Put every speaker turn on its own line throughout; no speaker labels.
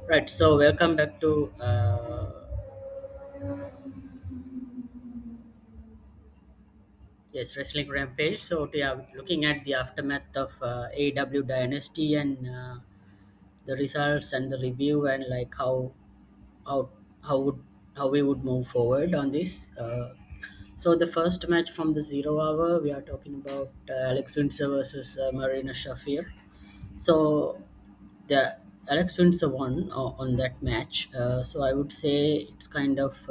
Right, so welcome back to yes, Wrestling Rampage. So we are looking at the aftermath of AEW Dynasty and the results and the review and like how how would how we would move forward on this. So the first match from the 0 hour, we are talking about Alex Windsor versus Marina Shafir. So the Alex Windsor won on that match. So I would say it's kind of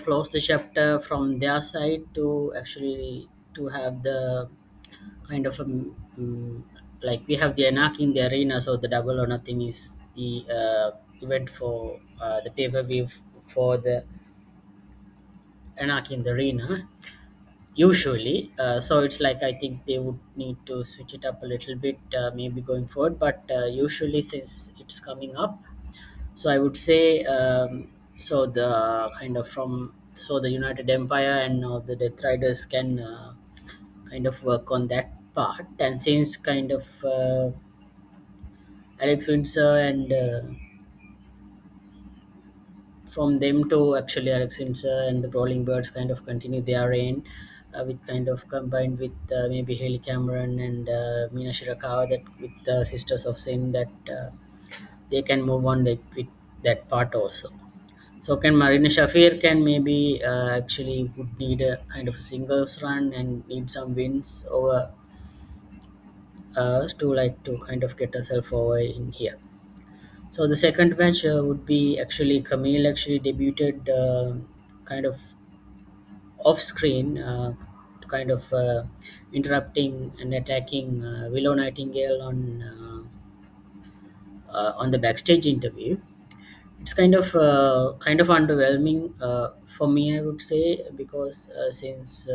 close the chapter from their side to actually to have the kind of like we have the Anarchy in the arena, so the double or nothing is the event for the pay-per-view for the Anarchy in the arena usually. So it's like I think they would need to switch it up a little bit, maybe going forward, but usually since it's coming up, so I would say so the kind of from so the United Empire and the Death Riders can kind of work on that part, and since kind of Alex Windsor and from them to actually Alex Windsor and the Rolling Birds kind of continue their reign, with kind of combined with maybe Haley Cameron and Mina Shirakawa, that with the Sisters of Sin, that they can move on like, with that part also. So can Marina Shafir can maybe actually would need a kind of a singles run and need some wins over to like to kind of get herself over in here. So the second match would be actually Camille actually debuted kind of off screen, kind of interrupting and attacking Willow Nightingale on the backstage interview. It's kind of underwhelming for me, I would say, because since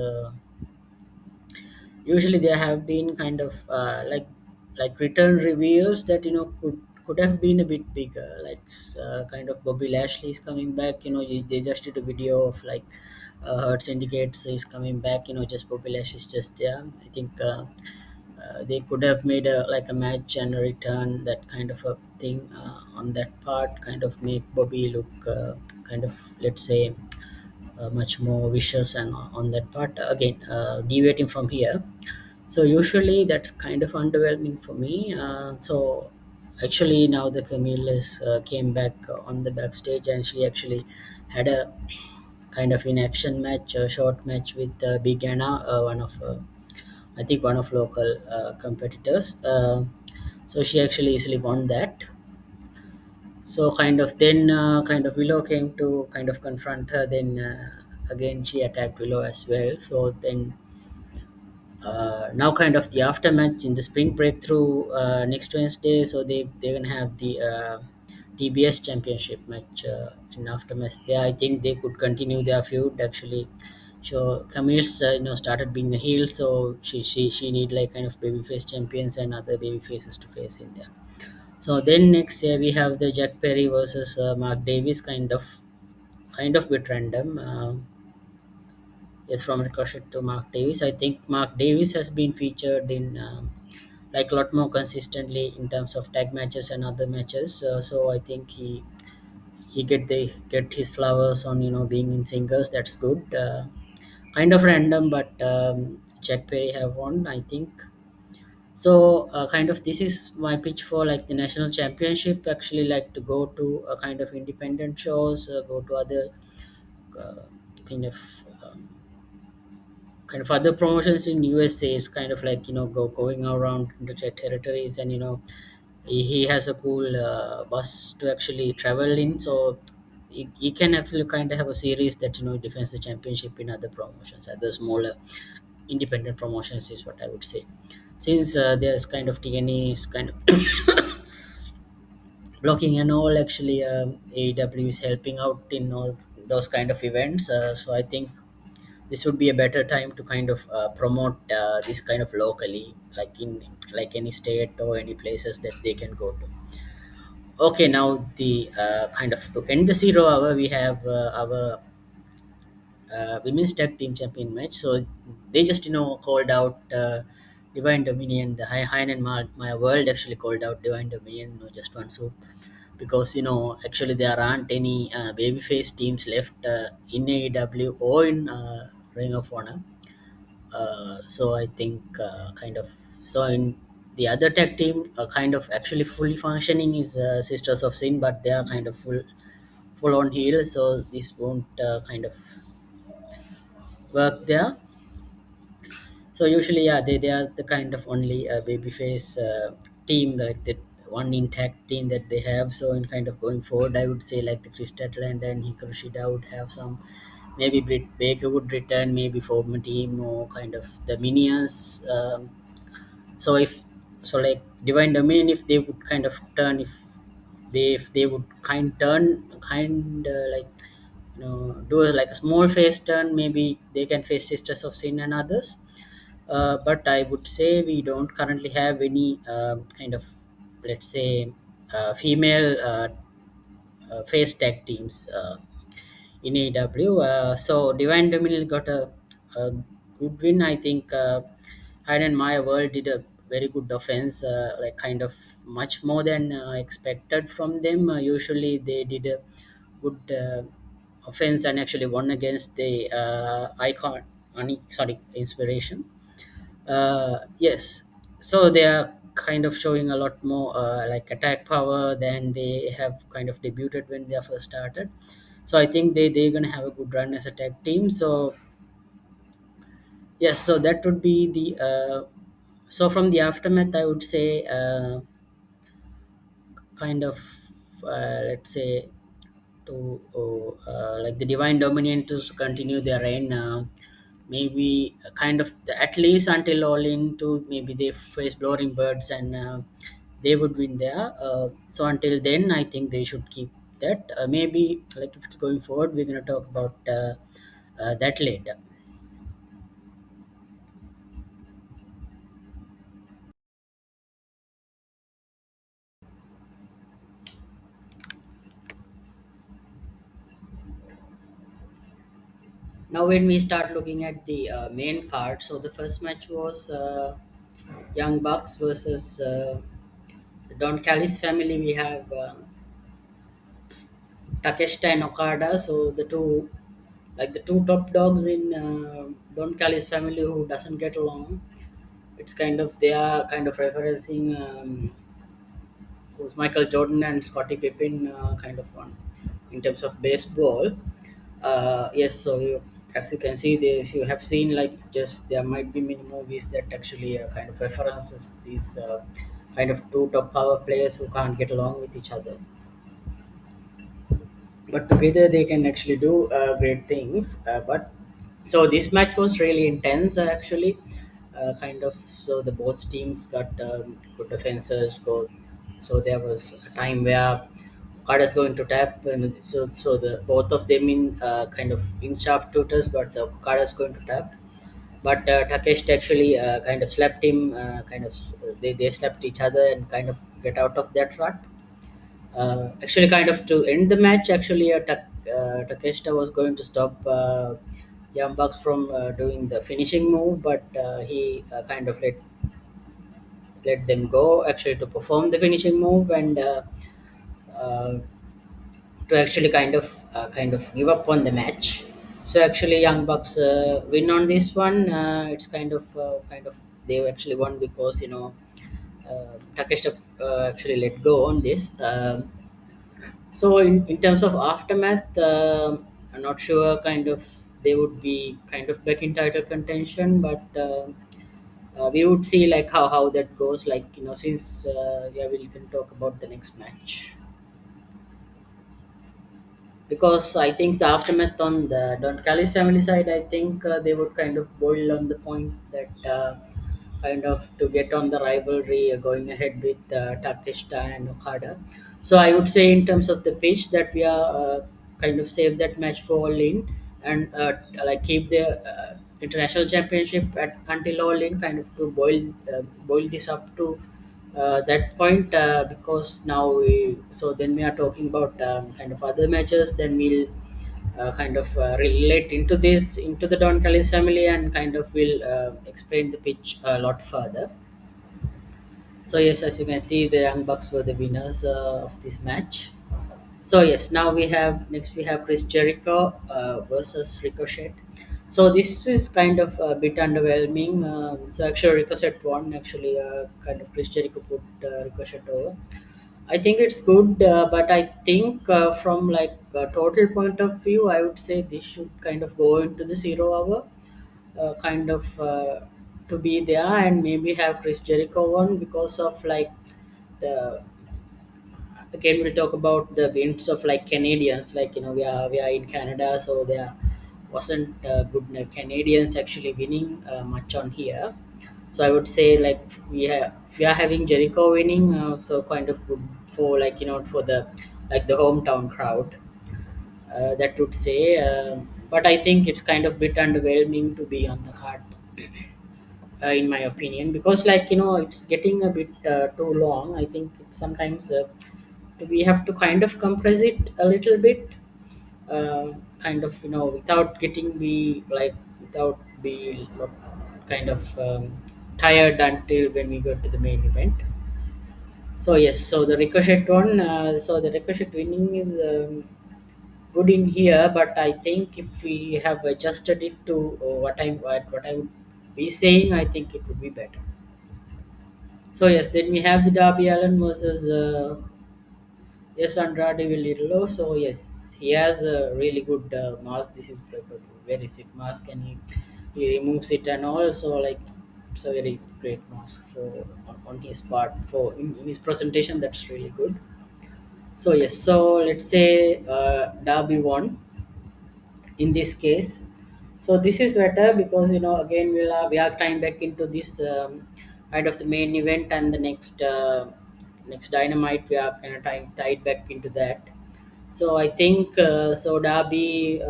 usually there have been kind of like return reveals that could have been a bit bigger, like kind of Bobby Lashley is coming back. They just did a video of like Hurt Syndicates is coming back. Just Bobby Lashley is just there. I think they could have made a like a match and a return, that kind of a thing on that part, kind of make Bobby look kind of, let's say, much more vicious, and on that part again deviating from here. So usually that's kind of underwhelming for me. So actually now the Camille is came back on the backstage, and she actually had a kind of in action match, a short match with Big Anna, one of I think one of local competitors. So she actually easily won that. So kind of then kind of Willow came to kind of confront her. Then again she attacked Willow as well. So then now kind of the aftermath in the spring breakthrough next Wednesday. So they're gonna have the TBS championship match in aftermath. There I think they could continue their feud actually. So Camille's started being a heel, so she need like kind of babyface champions and other baby faces to face in there. So then next year we have the Jack Perry versus Mark Davis, kind of bit random. Yes, from Ricochet to Mark Davis. I think Mark Davis has been featured in like a lot more consistently in terms of tag matches and other matches. So I think he get his flowers on being in singles. That's good. Kind of random, but Jack Perry have won, I think. So kind of this is my pitch for like the national championship. Actually, like to go to a kind of independent shows, go to other uh, kind of um, kind of other promotions in USA. Is kind of like going around the territories, and he has a cool bus to actually travel in. So he can actually kind of have a series that defends the championship in other promotions, other smaller independent promotions is what I would say. Since there's kind of TNE is kind of blocking and all, actually AEW is helping out in all those kind of events. So I think this would be a better time to kind of promote this kind of locally, like in like any state or any places that they can go to. Okay, now the kind of to end the 0 hour, we have our women's tag team champion match. So they just called out Divine Dominion. The Hein and my world actually called out Divine Dominion. Just one soup. because actually there aren't any babyface teams left in AEW or in Ring of Honor. So I think kind of so in the other tag team kind of actually fully functioning is Sisters of Sin, but they are kind of full on heel, so this won't kind of work there. So usually, yeah, they are the kind of only babyface team, like the one intact team that they have. So in kind of going forward, I would say like the Chris Statland and Hikaru Shida would have some. Maybe Britt Baker would return, maybe form a team or kind of the minions. So if so, like Divine Dominion, if they would kind of turn, if they would kind like do like a small face turn, maybe they can face Sisters of Sin and others. But I would say we don't currently have any kind of, let's say, female face tag teams in AW. So Divine Dominion got a good win. I think Hyde and Maya World did a very good offense, like kind of much more than expected from them. Usually they did a good offense and actually won against the icon, sorry, Inspiration. Yes, so they are kind of showing a lot more like attack power than they have kind of debuted when they first started. So I think they're gonna have a good run as a tag team. So yes, so that would be the so from the aftermath, I would say kind of let's say to like the Divine Dominators to continue their reign. Maybe kind of at least until all into maybe they face Blowing Birds and they would win there. So until then, I think they should keep that. Maybe like if it's going forward, we're gonna talk about that later. Now, when we start looking at the main card, so the first match was Young Bucks versus the Don Callis family. We have Takeshita and Okada. So the two, like the two top dogs in Don Callis family who doesn't get along. It's kind of they are kind of referencing who's Michael Jordan and Scottie Pippen kind of one in terms of baseball. Yes, so as you can see, this you have seen like just there might be many movies that actually kind of references these kind of two top power players who can't get along with each other, but together they can actually do great things. But so this match was really intense actually, kind of. So the both teams got good defenses. So there was a time where Okada's going to tap, and so the both of them in kind of in sharp tutors, but Okada's going to tap. But Takesh actually kind of slapped him, they slapped each other and kind of get out of that rut. Actually, kind of to end the match, actually, Takeshita was going to stop Young Bucks from doing the finishing move, but he kind of let them go actually to perform the finishing move and uh, to actually kind of give up on the match. So actually, Young Bucks win on this one. It's kind of they actually won because Takeshita actually let go on this. So in terms of aftermath, I'm not sure. Kind of they would be kind of back in title contention, but we would see like how that goes. Like since yeah, we can talk about the next match because I think the aftermath on the Don Callis family side, I think they would kind of boil on the point that kind of to get on the rivalry going ahead with Takeshita and Okada. So I would say in terms of the pitch that we are kind of save that match for All In and like keep the international championship until All In, kind of to boil this up to that point because now so then we are talking about kind of other matches, then we'll kind of relate into this into the Don Callis family and kind of will explain the pitch a lot further. So yes, as you can see, the Young Bucks were the winners of this match. So yes, now we have Chris Jericho versus Ricochet. So this is kind of a bit underwhelming. So actually Ricochet won. Actually, kind of Chris Jericho put Ricochet over. I think it's good, but I think from like a total point of view, I would say this should kind of go into the 0 hour, kind of to be there, and maybe have Chris Jericho one because of like the again we'll talk about the wins of like Canadians. Like we are in Canada, so there wasn't good Canadians actually winning much on here. So I would say like we are having Jericho winning, so kind of good for like for the like the hometown crowd. That would say, but I think it's kind of bit underwhelming to be on the card, in my opinion, because like it's getting a bit too long. I think it's sometimes we have to kind of compress it a little bit, kind of without getting be like without be kind of tired until when we go to the main event. So yes, so the Ricochet one, so the Ricochet winning is good in here, but I think if we have adjusted it to what I would be saying, I think it would be better. So yes, then we have the Darby Allen versus yes, Andrade will little low. So yes, he has a really good mask. This is like a very sick mask, and he removes it and also like it's a very great mask for on his part for in his presentation. That's really good. So yes, so let's say Darby won in this case. So this is better because again we are tying back into this kind of the main event and the next Dynamite we are kind of tied back into that. So I think so Darby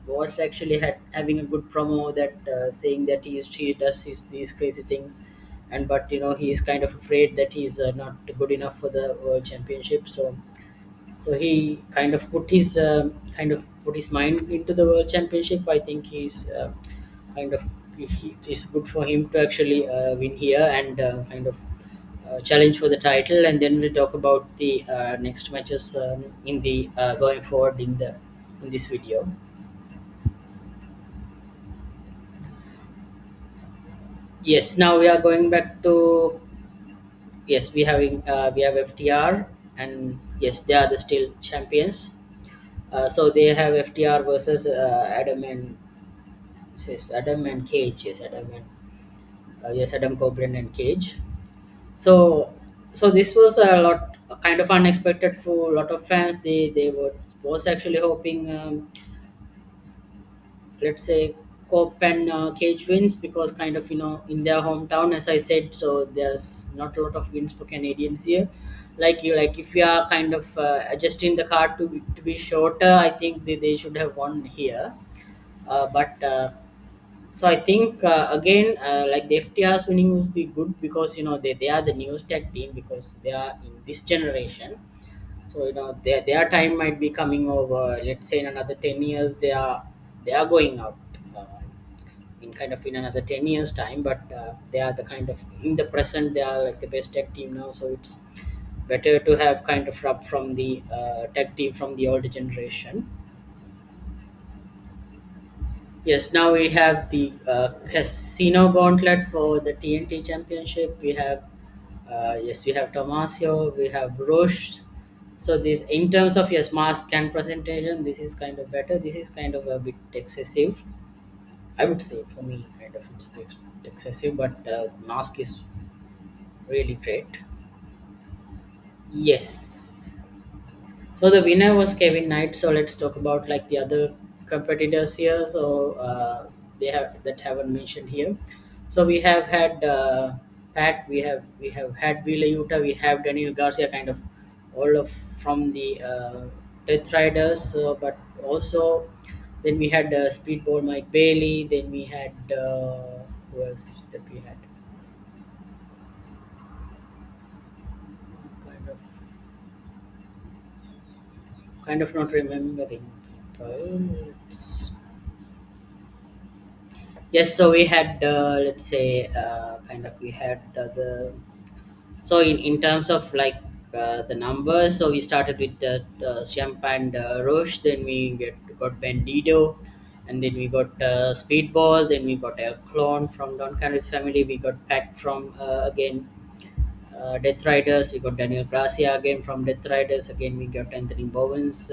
was actually having a good promo that saying that he does these crazy things, and but he is kind of afraid that he's not good enough for the world championship. So he kind of put his mind into the world championship. I think he's kind of it's good for him to actually win here and kind of challenge for the title, and then we'll talk about the next matches in the going forward in this video. Yes, now we are going back to yes we have FTR, and yes they are the still champions. So they have FTR versus Adam and Cage. Yes, Adam Copeland and Cage. So this was a lot kind of unexpected for a lot of fans. They were was actually hoping, let's say, Cope and Cage wins because kind of in their hometown, as I said. So there's not a lot of wins for Canadians here. Like if you are kind of adjusting the card to be shorter, I think they should have won here. But so I think again, like the FTR's winning would be good because they are the newest tag team because they are in this generation. So their time might be coming over. Let's say in another 10 years, they are going out in kind of in another 10 years time. But they are the kind of in the present they are like the best tag team now. So it's better to have kind of rub from the tag team from the older generation. Yes, now we have the Casino Gauntlet for the TNT Championship. We have yes, we have Tomasio, we have Roche. So this in terms of yes mask and presentation, this is kind of better. This is kind of a bit excessive. I would say for me, kind of it's excessive, but mask is really great. Yes. So the winner was Kevin Knight. So let's talk about like the other competitors here. So they have that haven't mentioned here. So we have had Pac. We have had Wheeler Yuta. We have Daniel Garcia. Kind of all of from the Death Riders. But also then we had Speedball Mike Bailey. Then we had who else that we had? Kind of kind of not remembering people. Yes, so we had let's say kind of we had the so in terms of like the numbers. So we started with Siamp and Roche, then got Bandido, and then we got Speedball, then we got El Clone from Don Candice family, we got Pack from again Death Riders, we got Daniel Gracia again from Death Riders, again we got Anthony Bowens,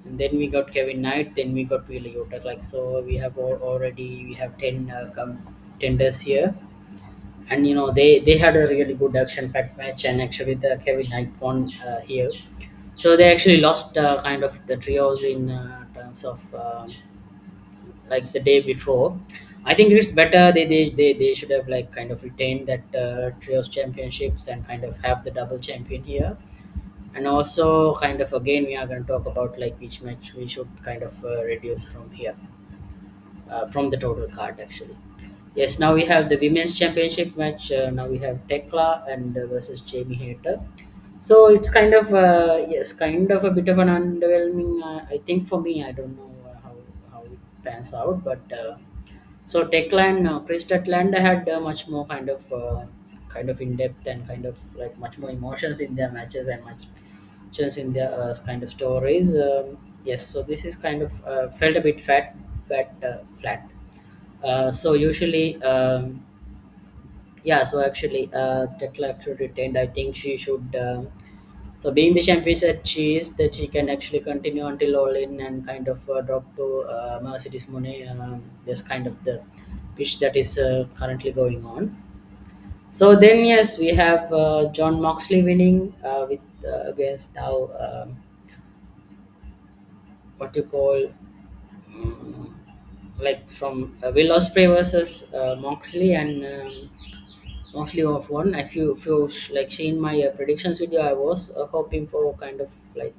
and then we got Kevin Knight, then we got Wheeler Yuta. Like so, we have already we have 10 contenders here, and they had a really good action packed match, and actually the Kevin Knight won here. So they actually lost kind of the trios in terms of like the day before. I think it's better they should have like kind of retained that trios championships and kind of have the double champion here. And also kind of again we are going to talk about like which match we should kind of reduce from here, from the total card actually. Yes, now we have the women's championship match. Now we have Thekla and versus Jamie Hayter. So it's kind of yes, kind of a bit of an underwhelming. I think for me, I don't know how it pans out, but so Thekla and Chris Atlanta had much more kind of in depth and kind of like much more emotions in their matches and much emotions in their kind of stories. Yes, so this is kind of felt a bit but flat. So usually, yeah. So actually, Tekla actually retained. I think she should. So being the champion that she is, that she can actually continue until All In and kind of drop to Mercedes Monet. This kind of the pitch that is currently going on. So then yes, we have John Moxley winning with against now what you call like from Will Ospreay versus Moxley and. Mostly of one. If you like seen my predictions video, I was hoping for kind of like.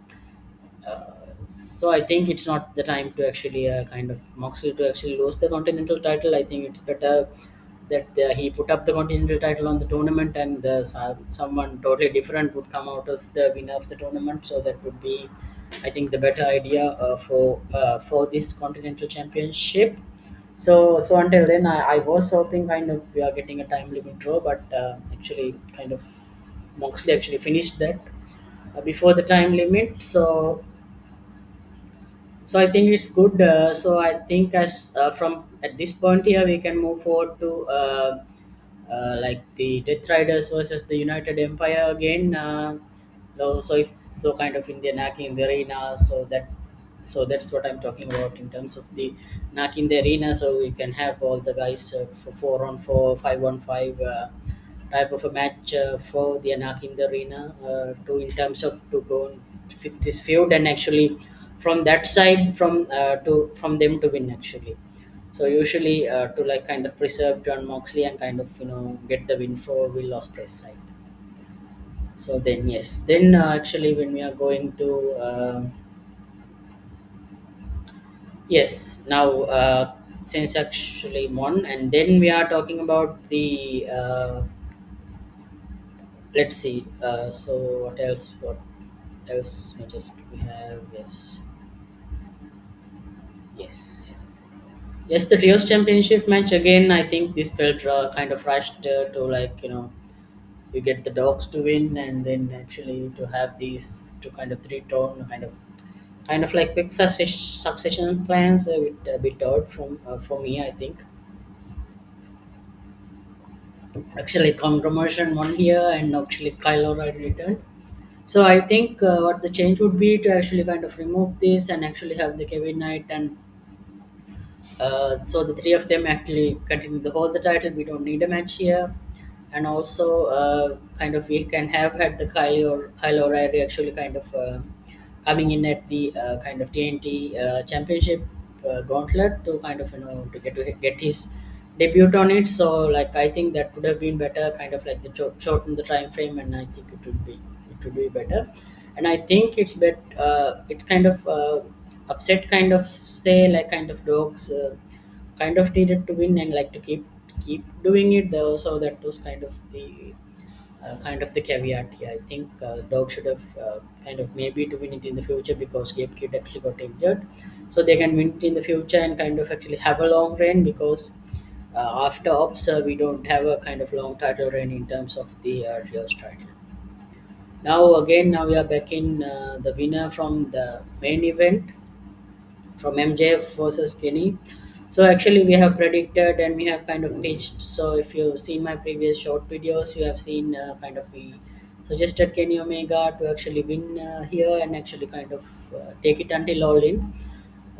So I think it's not the time to actually kind of Moxley to actually lose the Continental title. I think it's better that he put up the Continental title on the tournament, and someone totally different would come out of the winner of the tournament. So that would be, I think, the better idea for this Continental Championship. So until then, I was hoping kind of we are getting a time limit draw, but actually kind of Moxley actually finished that before the time limit. So I think it's good. So I think as from at this point here, we can move forward to like the Death Riders versus the United Empire again. So if so, kind of in the Naki in the arena. So that's what I'm talking about in terms of the Naki in the arena. So we can have all the guys for 4-on-4, 5-on-5. Type of a match for the Anarchy in the arena to in terms of to go and fit this feud and actually from that side from them to win actually. So usually to like kind of preserve John Moxley and kind of get the win for Will Ospreay's side. So then yes, then actually when we are going to yes now since actually won and then we are talking about the let's see so what else matches do we have? Yes, yes, the trios championship match again. I think this felt kind of rushed to like you get the dogs to win and then actually to have these to kind of three tone kind of like quick succession plans with a bit odd from for me. I think actually Conglomeration won here and actually Kyle O'Reilly returned. So I think what the change would be to actually kind of remove this and actually have the Kevin Knight and so the three of them actually continue to hold the title. We don't need a match here, and also kind of we can have had the Kyle O'Reilly actually kind of coming in at the kind of TNT championship gauntlet to kind of to get his debut on it. So like I think that could have been better, kind of like the shorten the time frame, and I think it would be better. And I think it's kind of upset kind of say like kind of dogs kind of needed to win and like to keep doing it though, so that was kind of the caveat here. I think dog should have kind of maybe to win it in the future because Gabe Kid actually got injured, so they can win it in the future and kind of actually have a long reign because after ops we don't have a kind of long title reign in terms of the trios title. Now we are back in the winner from the main event from MJF versus Kenny. So actually, we have predicted and we have kind of pitched. So if you've seen my previous short videos, you have seen kind of we suggested Kenny Omega to actually win here and actually kind of take it until all in.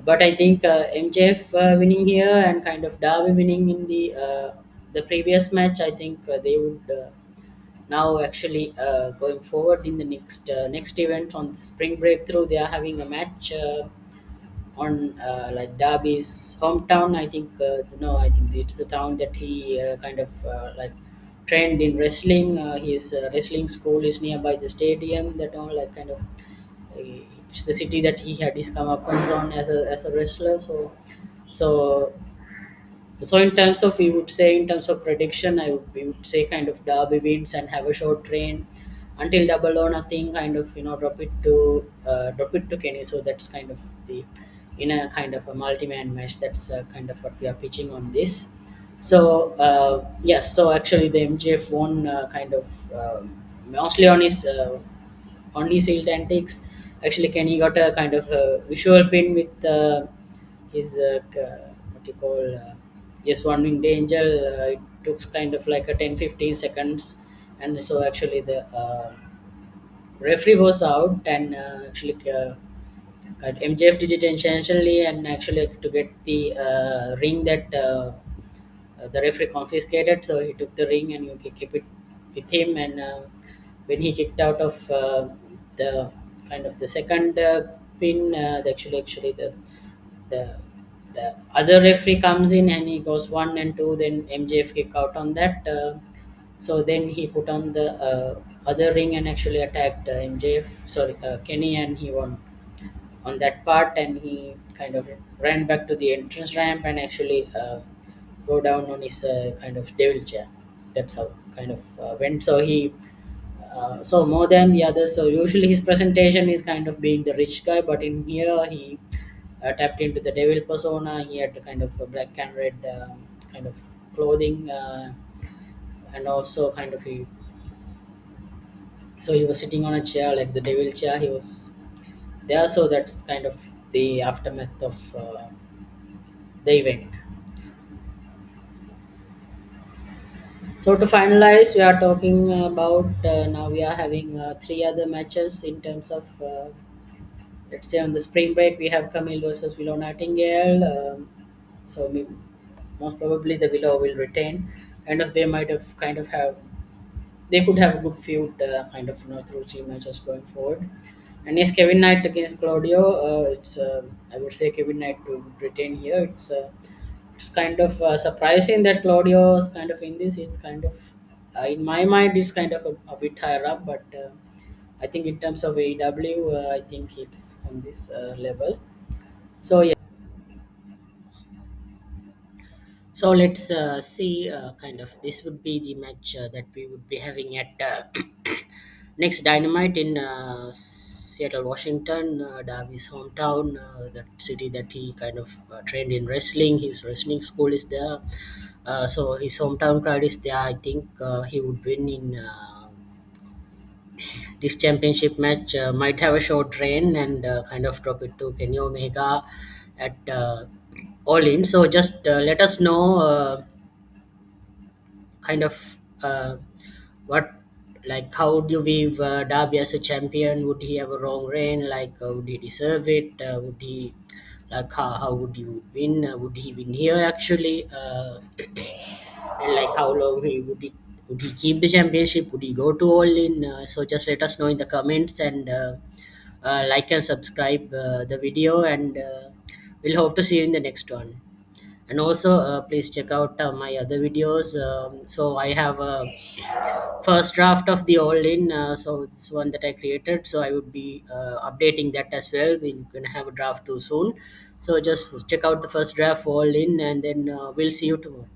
But I think MJF winning here and kind of Darby winning in the previous match, I think they would now actually going forward in the next event on the Spring Breakthrough. They are having a match. On like Darby's hometown. I think no, I think it's the town that he kind of like trained in wrestling. His wrestling school is nearby the stadium. That all like kind of it's the city that he had his comeuppance on as a wrestler. So in terms of we would say in terms of prediction, we would say kind of Derby wins and have a short train until double or nothing. Kind of drop it to Kenny. So that's kind of the in a kind of a multi-man match. That's kind of what we are pitching on this. So yes, so actually the MJF won kind of mostly on his heel antics. Actually, Kenny got a kind of visual pin with his what you call yes, one winged angel. It took kind of like a 10-15 seconds, and so actually the referee was out, and actually MJF did it intentionally, and actually to get the ring that the referee confiscated. So he took the ring and he keep it with him, and when he kicked out of the kind of the second pin, actually the the other referee comes in and he goes 1 and 2. Then MJF kick out on that. So then he put on the other ring and actually attacked MJF. Sorry, Kenny, and he won on that part. And he kind of ran back to the entrance ramp and actually go down on his kind of devil chair. That's how kind of went. So he so more than the others. So usually his presentation is kind of being the rich guy, but in here he tapped into the devil persona. He had kind of a black and red kind of clothing, and also kind of he was sitting on a chair like the devil chair. He was there, so that's kind of the aftermath of the event. So to finalize, we are talking about now we are having three other matches in terms of let's say on the spring break we have Camille versus Willow Nightingale. So most probably the Willow will retain. Kind of they might have kind of have they could have a good feud kind of through three matches going forward. And yes, Kevin Knight against Claudio. It's I would say Kevin Knight to retain here. It's kind of surprising that Claudio is kind of in this. It's kind of in my mind it's kind of a bit higher up, but I think in terms of AEW, I think it's on this level. So yeah. So let's see. Kind of this would be the match that we would be having at next Dynamite in Seattle, Washington, Darby's hometown, that city that he kind of trained in wrestling. His wrestling school is there. So his hometown crowd is there. I think he would win in this championship match. Might have a short reign and kind of drop it to Kenny Omega at All In. So just let us know. Kind of what like how would you view Darby as a champion? Would he have a wrong reign? Like would he deserve it? Would he like how would he win? Would he win here actually? And like how long he would he keep the championship? Would he go to All In? So just let us know in the comments and like and subscribe the video, and we'll hope to see you in the next one. And also please check out my other videos. So I have a first draft of the all in, so it's one that I created, so I would be updating that as well. We're gonna have a draft too soon, so just check out the first draft all in, and then we'll see you tomorrow.